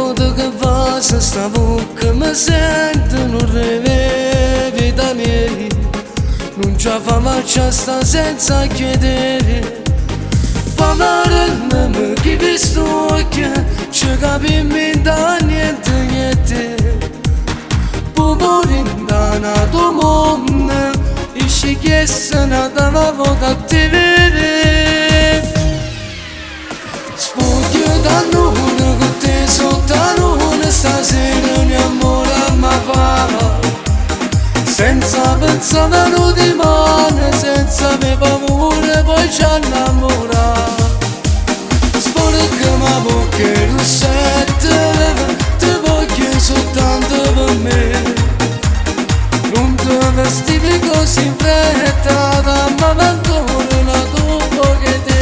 volta che passa sta bocca mi sento non rivede da miei. Non ce la fa marcia sta senza chiedere. Parlarmi chi vi sto occhio, ci capimmi da niente niente. Pumorin da nato mondo, e ci chiessono da una volta a te vedere. Sfoglio da luna con te sotto la luna, stasera un amore mi fa. Senza pensare a noi di mano, senza me paura, poi ci innamora. Sporca ma bocca rossetta, ti voglio soltanto per me. Non ti vestire così in fretta, dammi ancora una tua bocca te.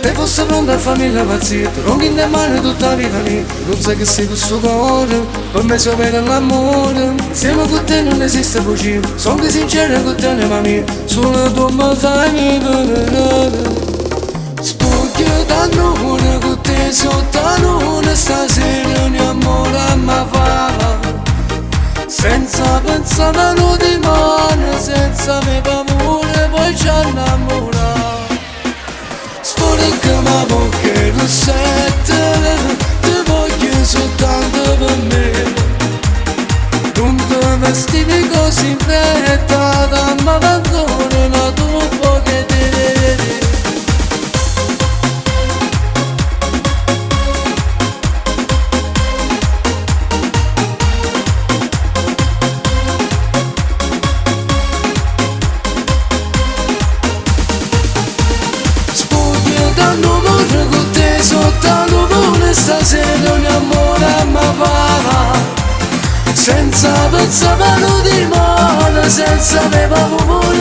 E fosse pronta a farmi la pazzia, non in mano tutta la vita mia. Non sai che sei questo cuore, per me sapere l'amore. Siamo con te non esiste bugia, sono che sincera con te anima mia. Solo tu mi fai vivere. Spocchio da luna con te sotto la luna, stasera un amore mi fa. Senza pensare a noi di mano, senza me paura, poi ci innamora. Sporca ma bocca rossetta, ti voglio soltanto per me. Non ti vestire così in fretta, dammi ancora una tua bocca te. Sotto la luna stasera un amore mi fa. Senza pensare a noi di mano, senza me paura.